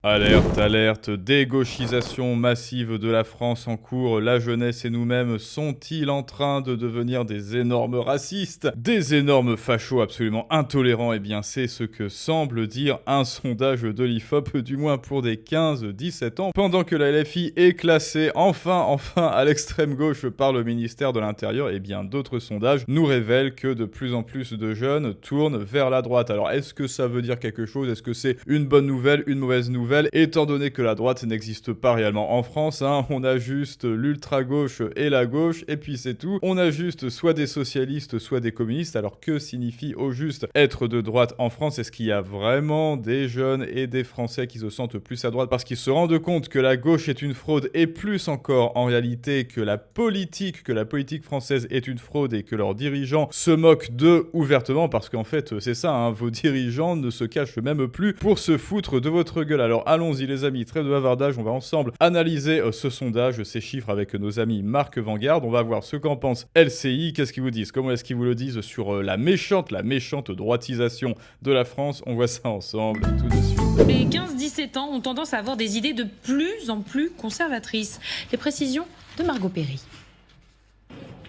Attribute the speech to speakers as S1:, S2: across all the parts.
S1: Alerte, alerte, dégauchisation massive de la France en cours. La jeunesse et nous-mêmes sont-ils en train de devenir des énormes racistes, des énormes fachos absolument intolérants? Eh bien, c'est ce que semble dire un sondage de l'IFOP, du moins pour des 15-17 ans, pendant que la LFI est classée enfin à l'extrême gauche par le ministère de l'Intérieur. Eh bien, d'autres sondages nous révèlent que de plus en plus de jeunes tournent vers la droite. Alors, est-ce que ça veut dire quelque chose? Est-ce que c'est une bonne nouvelle, une mauvaise nouvelle? Étant donné que la droite n'existe pas réellement en France, on a juste l'ultra-gauche et la gauche, et puis c'est tout. On a juste soit des socialistes, soit des communistes. Alors que signifie au juste être de droite en France? Est-ce qu'il y a vraiment des jeunes et des Français qui se sentent plus à droite parce qu'ils se rendent compte que la gauche est une fraude, et plus encore en réalité que la politique française est une fraude et que leurs dirigeants se moquent d'eux ouvertement? Parce qu'en fait c'est ça, vos dirigeants ne se cachent même plus pour se foutre de votre gueule. Alors allons-y les amis, trêve de bavardage, on va ensemble analyser ce sondage, ces chiffres avec nos amis Marc Vanguard. On va voir ce qu'en pense LCI, qu'est-ce qu'ils vous disent, comment est-ce qu'ils vous le disent sur la méchante droitisation de la France. On voit ça ensemble tout de suite.
S2: Les 15-17 ans ont tendance à avoir des idées de plus en plus conservatrices. Les précisions de Margot Péry.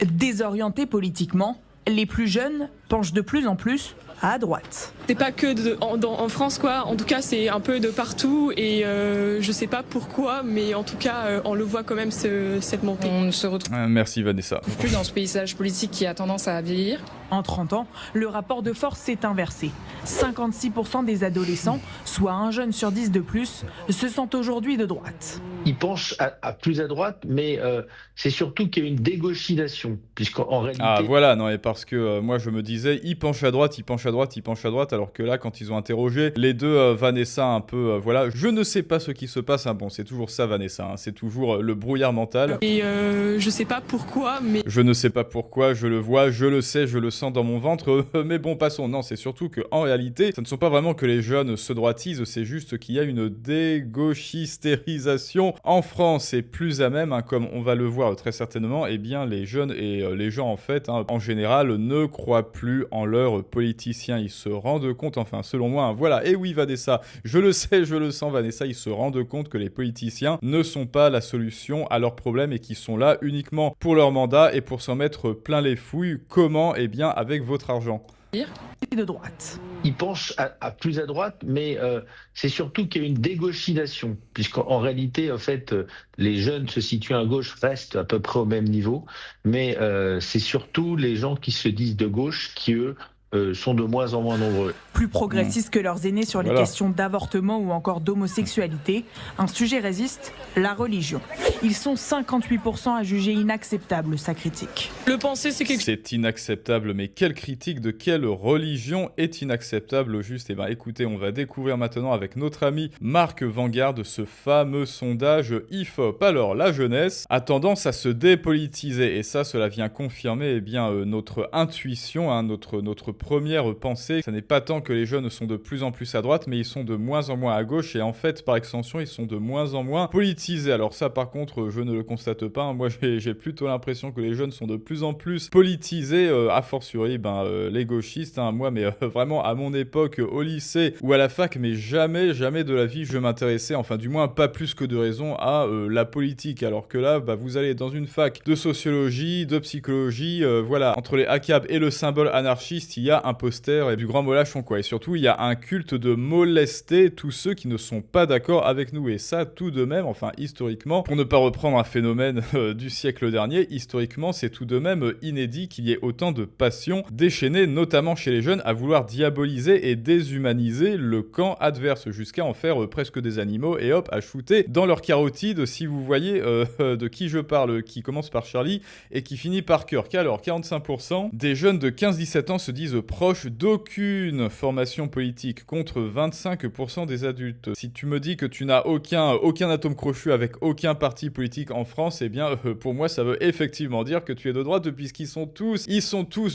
S3: Désorientés politiquement, les plus jeunes penchent de plus en plus à droite.
S4: C'est pas que en France quoi, en tout cas c'est un peu de partout et je sais pas pourquoi, mais en tout cas on le voit quand même cette montée.
S5: On ne se retrouve
S1: Merci Vanessa.
S5: plus dans ce paysage politique qui a tendance à vieillir.
S3: En 30 ans, le rapport de force s'est inversé. 56% des adolescents, soit un jeune sur 10 de plus, se sentent aujourd'hui de droite.
S6: Ils penchent à plus à droite, mais c'est surtout qu'il y a une dégauchisation, puisqu'en réalité...
S1: Ah voilà, non, et parce que moi je me disais, ils penchent à droite, alors que là, quand ils ont interrogé les deux Vanessa un peu, voilà, je ne sais pas ce qui se passe, bon, c'est toujours ça Vanessa, c'est toujours le brouillard mental.
S4: Et je sais pas pourquoi, mais...
S1: Je ne sais pas pourquoi, je le vois, je le sais, je le sens dans mon ventre, mais bon, passons. Non, c'est surtout qu'en réalité, ce ne sont pas vraiment que les jeunes se droitisent, c'est juste qu'il y a une dégauchistérisation en France, et plus à même, comme on va le voir très certainement, eh bien, les jeunes et les gens, en fait, en général, ne croient plus en leurs politiciens. Ils se rendent compte, enfin, selon moi, voilà, et oui, Vanessa, je le sais, je le sens, Vanessa, ils se rendent compte que les politiciens ne sont pas la solution à leurs problèmes et qui sont là uniquement pour leur mandat et pour s'en mettre plein les fouilles. Comment? Eh bien, avec votre argent.
S3: De droite.
S6: Ils penchent à plus à droite, mais c'est surtout qu'il y a une dégauchisation, puisqu'en réalité, en fait, les jeunes se situent à gauche restent à peu près au même niveau, mais c'est surtout les gens qui se disent de gauche qui, eux, sont de moins en moins nombreux.
S3: Plus progressistes que leurs aînés sur les questions d'avortement ou encore d'homosexualité, un sujet résiste, la religion. Ils sont 58% à juger inacceptable sa critique.
S4: Le penser c'est quelque chose...
S1: C'est inacceptable, mais quelle critique de quelle religion est inacceptable au juste? Eh bien écoutez, on va découvrir maintenant avec notre ami Marc Vanguard ce fameux sondage IFOP. Alors la jeunesse a tendance à se dépolitiser, et ça, cela vient confirmer notre intuition, notre première pensée. Ce n'est pas tant que les jeunes sont de plus en plus à droite, mais ils sont de moins en moins à gauche, et en fait, par extension, ils sont de moins en moins politisés. Alors ça, par contre, je ne le constate pas. Moi, j'ai plutôt l'impression que les jeunes sont de plus en plus politisés, a fortiori, les gauchistes. Moi, mais vraiment, à mon époque, au lycée ou à la fac, mais jamais de la vie, je m'intéressais, enfin, du moins, pas plus que de raison, à la politique. Alors que là, vous allez dans une fac de sociologie, de psychologie, voilà, entre les ACAB et le symbole anarchiste, il y a un poster et du grand molachon, quoi. Et surtout, il y a un culte de molester tous ceux qui ne sont pas d'accord avec nous. Et ça, tout de même, enfin, historiquement, pour ne pas reprendre un phénomène du siècle dernier, historiquement, c'est tout de même inédit qu'il y ait autant de passions déchaînées, notamment chez les jeunes, à vouloir diaboliser et déshumaniser le camp adverse, jusqu'à en faire presque des animaux, et hop, à shooter dans leur carotide, si vous voyez de qui je parle, qui commence par Charlie et qui finit par Kirk. Alors, 45% des jeunes de 15-17 ans se disent proches d'aucune formation politique, contre 25% des adultes. Si tu me dis que tu n'as aucun atome crochu avec aucun parti politique en France, eh bien, pour moi, ça veut effectivement dire que tu es de droite, puisqu'ils sont tous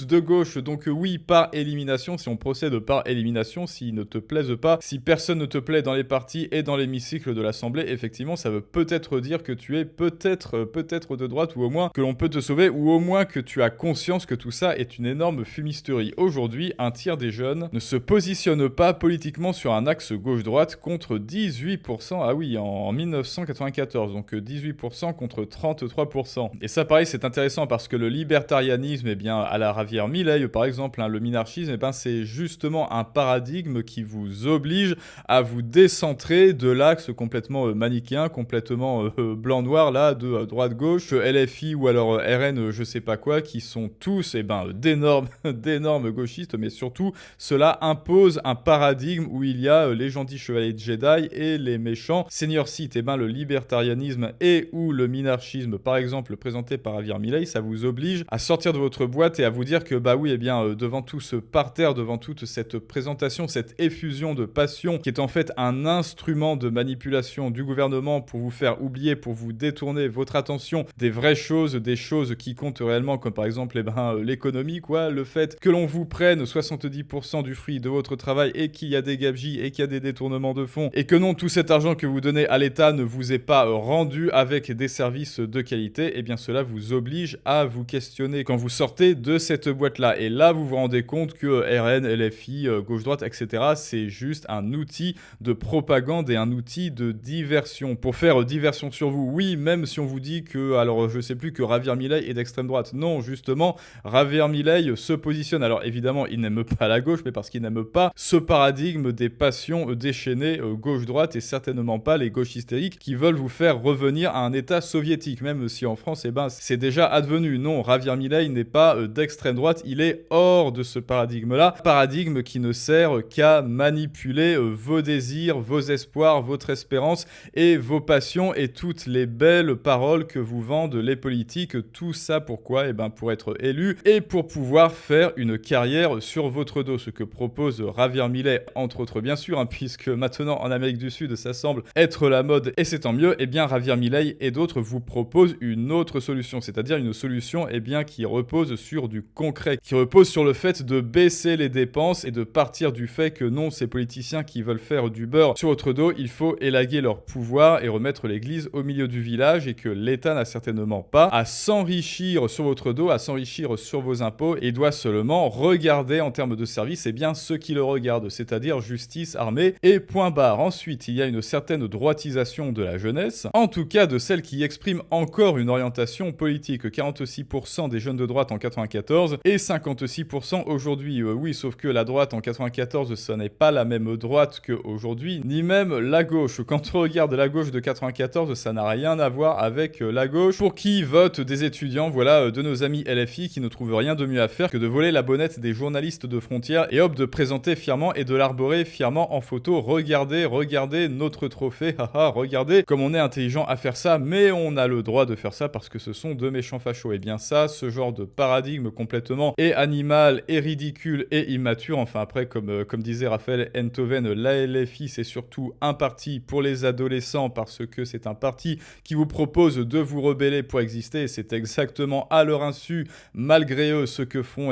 S1: de gauche. Donc oui, par élimination, si on procède par élimination, s'ils ne te plaisent pas, si personne ne te plaît dans les partis et dans l'hémicycle de l'Assemblée, effectivement, ça veut peut-être dire que tu es peut-être de droite, ou au moins que l'on peut te sauver, ou au moins que tu as conscience que tout ça est une énorme fumisterie. Aujourd'hui, aujourd'hui, un tiers des jeunes ne se positionne pas politiquement sur un axe gauche-droite contre 18%, ah oui, en 1994, donc 18% contre 33%. Et ça, pareil, c'est intéressant parce que le libertarianisme, eh bien, à la Javier Milei, par exemple, le minarchisme, eh ben, c'est justement un paradigme qui vous oblige à vous décentrer de l'axe complètement manichéen, complètement blanc-noir, là, de droite-gauche, LFI ou alors RN, je sais pas quoi, qui sont tous, eh ben, d'énormes gauchistes, mais surtout, cela impose un paradigme où il y a les gentils chevaliers de Jedi et les méchants senior Sith. Eh ben, le libertarianisme et ou le minarchisme, par exemple, présenté par Javier Milei, ça vous oblige à sortir de votre boîte et à vous dire que, bah oui, eh bien, devant tout ce parterre, devant toute cette présentation, cette effusion de passion, qui est en fait un instrument de manipulation du gouvernement pour vous faire oublier, pour vous détourner votre attention des vraies choses, des choses qui comptent réellement, comme par exemple, eh ben, l'économie, quoi, le fait que l'on vous prenne 70% du fruit de votre travail et qu'il y a des gabegies et qu'il y a des détournements de fonds et que non, tout cet argent que vous donnez à l'État ne vous est pas rendu avec des services de qualité, eh bien cela vous oblige à vous questionner quand vous sortez de cette boîte-là. Et là, vous vous rendez compte que RN, LFI, gauche-droite, etc., c'est juste un outil de propagande et un outil de diversion. Pour faire diversion sur vous, oui, même si on vous dit que, alors je sais plus, que Javier Milei est d'extrême droite. Non, justement, Javier Milei se positionne. Alors évidemment, il n'aime pas la gauche, mais parce qu'il n'aime pas ce paradigme des passions déchaînées gauche-droite et certainement pas les gauches hystériques qui veulent vous faire revenir à un état soviétique, même si en France, eh ben, c'est déjà advenu. Non, Javier Milei n'est pas d'extrême droite, il est hors de ce paradigme-là. Paradigme qui ne sert qu'à manipuler vos désirs, vos espoirs, votre espérance et vos passions et toutes les belles paroles que vous vendent les politiques. Tout ça pourquoi? Eh ben, pour être élu et pour pouvoir faire une carrière sur votre dos. Ce que propose Javier Milei, entre autres bien sûr, puisque maintenant en Amérique du Sud, ça semble être la mode et c'est tant mieux. Eh bien, Javier Milei et d'autres vous proposent une autre solution, c'est-à-dire une solution eh bien, qui repose sur du concret, qui repose sur le fait de baisser les dépenses et de partir du fait que non, ces politiciens qui veulent faire du beurre sur votre dos, il faut élaguer leur pouvoir et remettre l'église au milieu du village et que l'État n'a certainement pas à s'enrichir sur votre dos, à s'enrichir sur vos impôts et doit seulement regarder en termes de services eh bien, ceux qui le regardent, c'est-à-dire justice, armée et point barre. Ensuite, il y a une certaine droitisation de la jeunesse, en tout cas de celle qui exprime encore une orientation politique. 46% des jeunes de droite en 94 et 56% aujourd'hui. Oui, sauf que la droite en 94, ce n'est pas la même droite qu'aujourd'hui, ni même la gauche. Quand on regarde la gauche de 94, ça n'a rien à voir avec la gauche pour qui votent des étudiants, voilà, de nos amis LFI qui ne trouvent rien de mieux à faire que de voler la bonnette des journalistes de Frontières et hop, de présenter fièrement et de l'arborer fièrement en photo. Regardez notre trophée, haha, regardez comme on est intelligent à faire ça, mais on a le droit de faire ça parce que ce sont de méchants fachos. Et bien ça, ce genre de paradigme complètement et animal et ridicule et immature, enfin après comme disait Raphaël Enthoven, la LFI c'est surtout un parti pour les adolescents parce que c'est un parti qui vous propose de vous rebeller pour exister et c'est exactement à leur insu, malgré eux, ce que font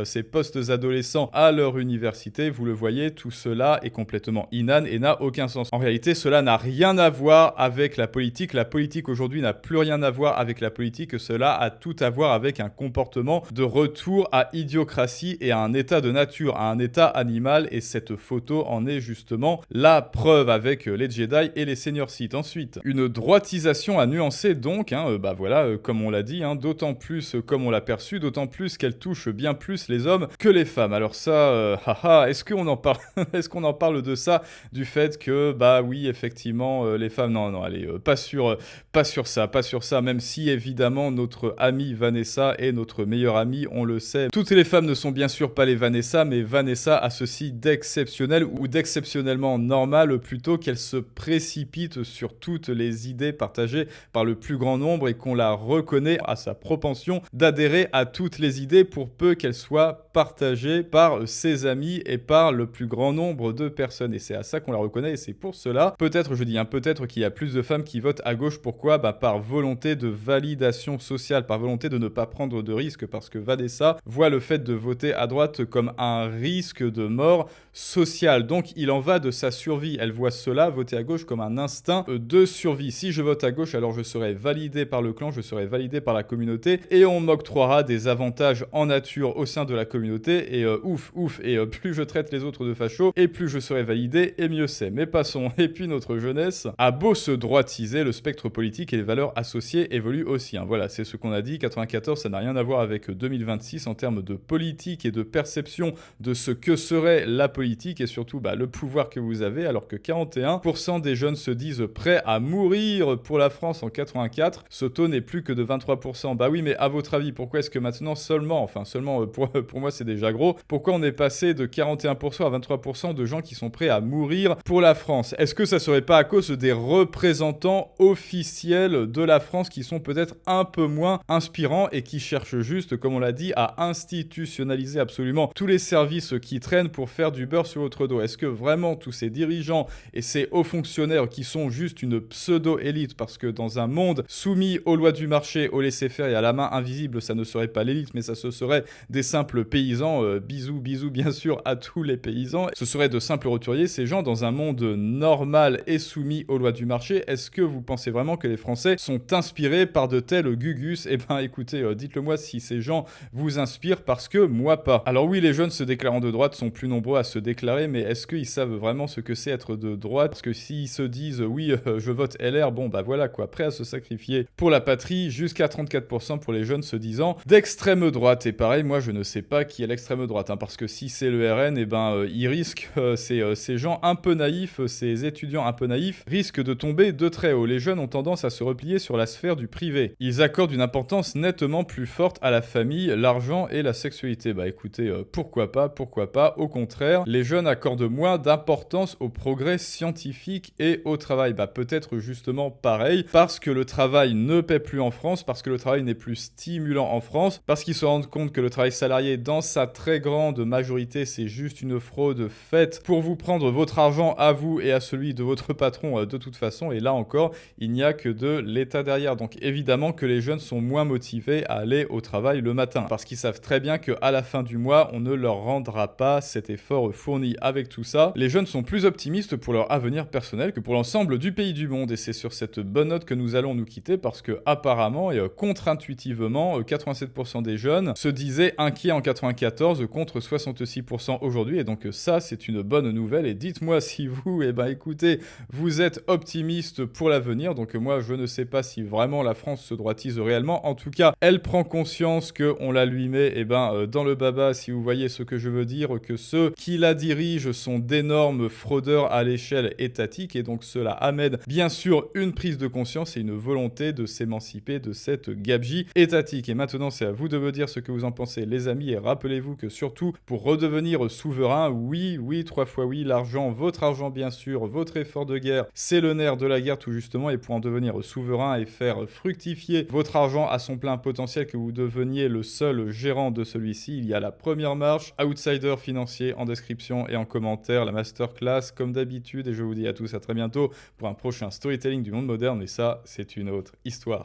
S1: ces post-adolescents à leur université. Vous le voyez, tout cela est complètement inane et n'a aucun sens. En réalité, cela n'a rien à voir avec la politique. La politique aujourd'hui n'a plus rien à voir avec la politique. Cela a tout à voir avec un comportement de retour à idiocratie et à un état de nature, à un état animal. Et cette photo en est justement la preuve avec les Jedi et les senior Sith. Ensuite, une droitisation à nuancer donc, comme on l'a dit, d'autant plus comme on l'a perçu, d'autant plus qu'elle touche bien plus les hommes que les femmes. Alors ça, est-ce qu'on en parle est-ce qu'on en parle de ça, du fait que, bah oui, effectivement, les femmes, non, allez, pas sur ça, même si évidemment notre amie Vanessa est notre meilleure amie, on le sait. Toutes les femmes ne sont bien sûr pas les Vanessa, mais Vanessa a ceci d'exceptionnel ou d'exceptionnellement normal, plutôt qu'elle se précipite sur toutes les idées partagées par le plus grand nombre et qu'on la reconnaît à sa propension d'adhérer à toutes les idées pour peu qu'elles soient partagées par ses amis et par le plus grand nombre de personnes. Et c'est à ça qu'on la reconnaît et c'est pour cela, peut-être qu'il y a plus de femmes qui votent à gauche. Pourquoi ? Par volonté de validation sociale, par volonté de ne pas prendre de risques, parce que Vanessa voit le fait de voter à droite comme un risque de mort sociale. Donc il en va de sa survie. Elle voit cela, voter à gauche, comme un instinct de survie. Si je vote à gauche, alors je serai validé par le clan, je serai validé par la communauté et on m'octroiera des avantages en nature au sein de la communauté, et ouf, et plus je traite les autres de fachos, et plus je serai validé, et mieux c'est. Mais passons. Et puis notre jeunesse a beau se droitiser, le spectre politique et les valeurs associées évoluent aussi. Voilà, c'est ce qu'on a dit. 94, ça n'a rien à voir avec 2026 en termes de politique et de perception de ce que serait la politique et surtout le pouvoir que vous avez, alors que 41% des jeunes se disent prêts à mourir pour la France en 84. Ce taux n'est plus que de 23%. Bah oui, mais à votre avis, pourquoi est-ce que maintenant seulement pour moi c'est déjà gros, pourquoi on est passé de 41% à 23% de gens qui sont prêts à mourir pour la France? Est-ce que ça serait pas à cause des représentants officiels de la France qui sont peut-être un peu moins inspirants et qui cherchent juste, comme on l'a dit, à institutionnaliser absolument tous les services qui traînent pour faire du beurre sur votre dos? Est-ce que vraiment tous ces dirigeants et ces hauts fonctionnaires qui sont juste une pseudo-élite, parce que dans un monde soumis aux lois du marché, au laisser-faire et à la main invisible, ça ne serait pas l'élite, mais ça se serait des simples paysans, bisous bien sûr à tous les paysans, ce serait de simples roturiers, ces gens dans un monde normal et soumis aux lois du marché. Est-ce que vous pensez vraiment que les Français sont inspirés par de tels gugus? Eh ben écoutez, dites-le moi si ces gens vous inspirent, parce que moi pas. Alors oui, les jeunes se déclarant de droite sont plus nombreux à se déclarer, mais est-ce qu'ils savent vraiment ce que c'est être de droite? Parce que s'ils se disent oui, je vote LR, bon bah voilà quoi, prêt à se sacrifier pour la patrie, jusqu'à 34% pour les jeunes se disant d'extrême droite. Et pareil, moi je ne sais pas qui est l'extrême droite, parce que si c'est le RN, eh ben ils risquent, ces gens un peu naïfs, ces étudiants un peu naïfs, risquent de tomber de très haut. Les jeunes ont tendance à se replier sur la sphère du privé. Ils accordent une importance nettement plus forte à la famille, l'argent et la sexualité. Bah écoutez, pourquoi pas, au contraire, les jeunes accordent moins d'importance au progrès scientifique et au travail. Bah peut-être justement pareil, parce que le travail ne paie plus en France, parce que le travail n'est plus stimulant en France, parce qu'ils se rendent compte que le travail salarié, dans sa très grande majorité, c'est juste une fraude faite pour vous prendre votre argent à vous et à celui de votre patron de toute façon. Et là encore, il n'y a que de l'État derrière. Donc évidemment que les jeunes sont moins motivés à aller au travail le matin, parce qu'ils savent très bien qu'à la fin du mois, on ne leur rendra pas cet effort fourni. Avec tout ça, les jeunes sont plus optimistes pour leur avenir personnel que pour l'ensemble du pays du monde. Et c'est sur cette bonne note que nous allons nous quitter, parce que apparemment et contre-intuitivement, 87% des jeunes se disaient inquiets en 94 contre 66% aujourd'hui. Et donc ça, c'est une bonne nouvelle. Et dites-moi si vous, écoutez, vous êtes optimiste pour l'avenir. Donc moi, je ne sais pas si vraiment la France se droitise réellement. En tout cas, elle prend conscience qu'on la lui met dans le baba, si vous voyez ce que je veux dire, que ceux qui la dirigent sont d'énormes fraudeurs à l'échelle étatique. Et donc cela amène bien sûr une prise de conscience et une volonté de s'émanciper de cette gabegie étatique. Et maintenant, c'est à vous de me dire ce que vous en pensez, les amis. Et rappelez-vous que surtout, pour redevenir souverain, oui, 3 fois oui, l'argent, votre argent bien sûr, votre effort de guerre, c'est le nerf de la guerre tout justement. Et pour en devenir souverain et faire fructifier votre argent à son plein potentiel, que vous deveniez le seul gérant de celui-ci, il y a la première marche, Outsider financier, en description et en commentaire, la masterclass comme d'habitude. Et je vous dis à tous à très bientôt pour un prochain storytelling du monde moderne. Et ça, c'est une autre histoire.